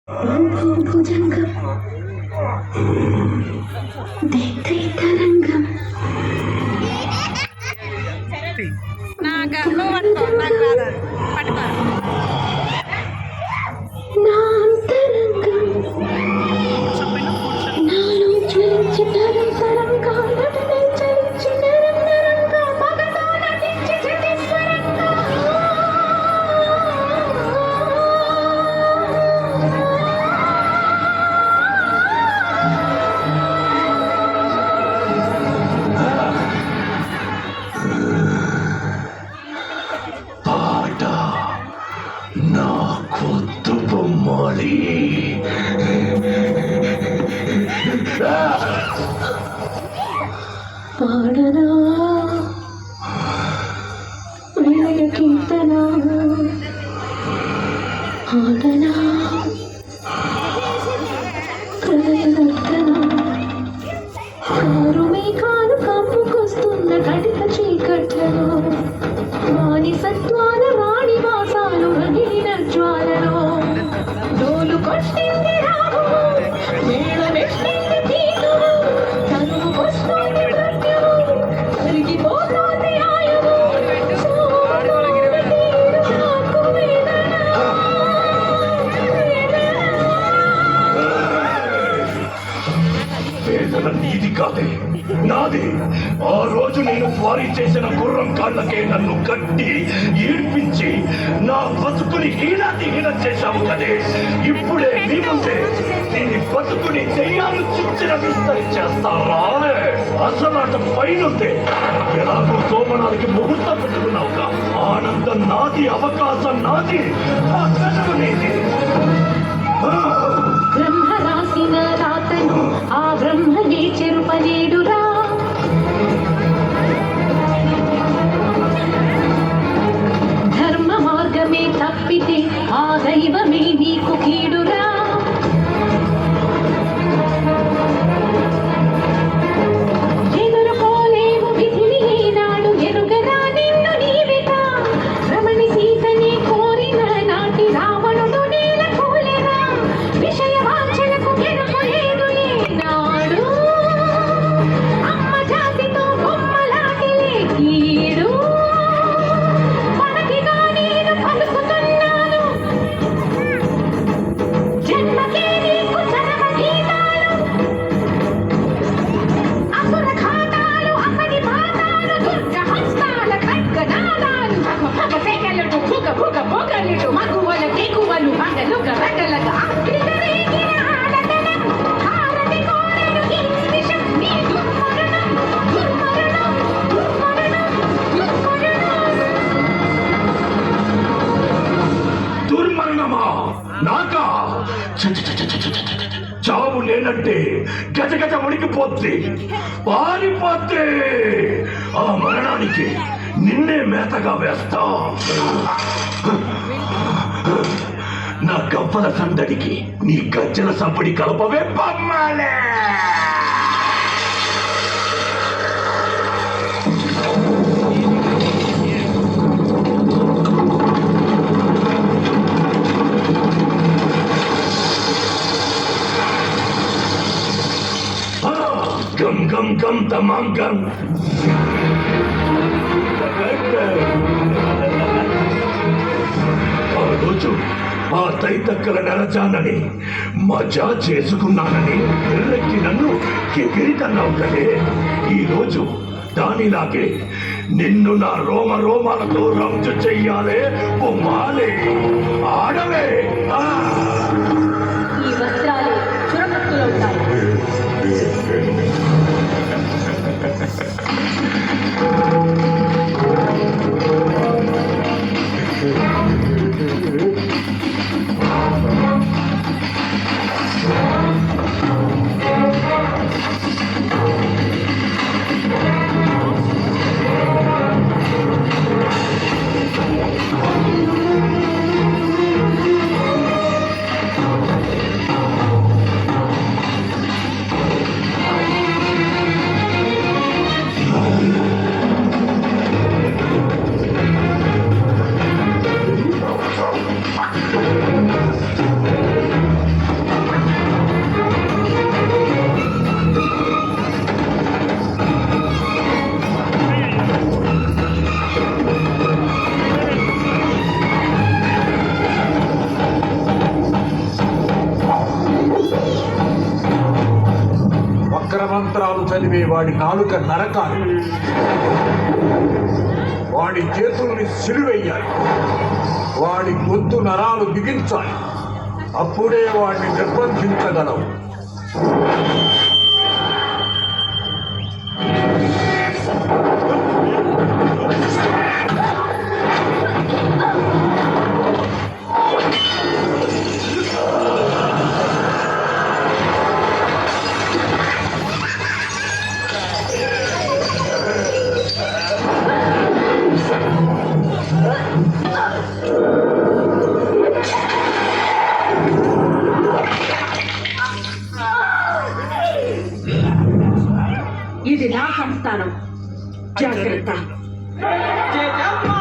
భుజంగం తరంగం నా అంతరంగం నాలో జ్వలించి తరంగా నటనే చలించి నరంగా మగతో నటించి జటిస్వరంగా కొత్త బొమ్మాలి పాడనా వినయ కీర్తన ఆడనా హృదయ దర్శన కారు మేఘాలు కప్పుకొస్తున్న కటిక చీకట్లలో వాణి సత్వాల వాణి వాసాలు రగిలిన జ్వాలలో డోలు కొట్టింది రాహు మేళమెట్టింది తీతువు తనువు వస్తుంది నృత్యము కరిగిపోతుంది ఆయువు సోమోని తీరు నాకు వేదన నీది కాదే నాది. ఆ రోజు నేను స్వారీ చేసిన గుర్రం కాళ్ళకే నన్ను కట్టి ఈడ్పించి నా బతుకుని హీనం చేశావు కదే. ఇప్పుడే నీ ముందే దీని బతుకుని దెయ్యాలు చుచ్చిన విస్తరించేస్తారా? అసలాట పైనుందే ఎలాగో సోమనానికి ముహూర్తం పెట్టుకున్నావుగా. ఆనందం నాది, అవకాశం నాది, ఆ చదువు నీది. బ్రహ్మ రాసిన రాతను ఆ బ్రహ్మనే చెరుపలేడురా. ధర్మ మార్గమే తప్పితే ఆ దైవమే నీకు కీడురా. ఎదుర్కోలేవు విధిని ఈనాడు ఎరుగరా నిన్ను నీవిగా. రమణి సీతని కోరిన నాటి రావణుడు నేల కూలెరా. విషయ వాంఛలకు ఎరుపు లేదు ఈనాడు. అమ్మ జాతితో బొమ్మలాటిలే కీడు. మనకిగా నేను పలుకుతున్నాను జన్మకే నీకు చరమ గీతాలు. అసుర ఘాతాలు అతని పాతాలు దుర్గ హస్తాల ఖడ్గనాదాలు. భగ సెగలటు భుగ భుగ భోగలిటు మగువల దిగువలు మండలుగ రగలగ అగ్నిగ రేగిన ఆడతనం. హారతి కోరెను ఈ విషం నీ దుర్మరణం దుర్మరణం దుర్మరణం దుర్మరణం. దుర్మరణమా నాకా? ఛ, ఛ, ఛ, ఛ, ఛ, ఛ, ఛ, ఛ. చావు లేనంటే గజగజ ఉడికిపోద్ది, పారిపోద్ది. ఆ మరణానికి నిన్నే మేతగా వేస్తా. నా గవ్వల సందడికి నీ గజ్జల సంపడి కలపవే పమ్మాలే. గం గం గం తమాం గం. ఆ రోజు ఆ తైతక్కల నెలజానని మజా చేసుకున్నానని ఎర్రెక్కి నన్ను ఎగిరితన్నావు కదే. ఈరోజు దానిలాగే నిన్ను నా రోమ రోమాలతో రంజు చెయ్యాలే బొమ్మాలే ఆడవే. ఈ వస్త్రాలు చురకత్తులో ఉంటాయి. మంత్రాలు చదివే వాడి నాలుక నరకాలి, వాడి చేతుల్ని సిలువెయ్యాలి, వాడి గొంతు నరాలు బిగించాలి. అప్పుడే వాడిని నిర్బంధించగలవు. ఇది నా సంస్థానం. జాగ్రత్త. జయమ్మ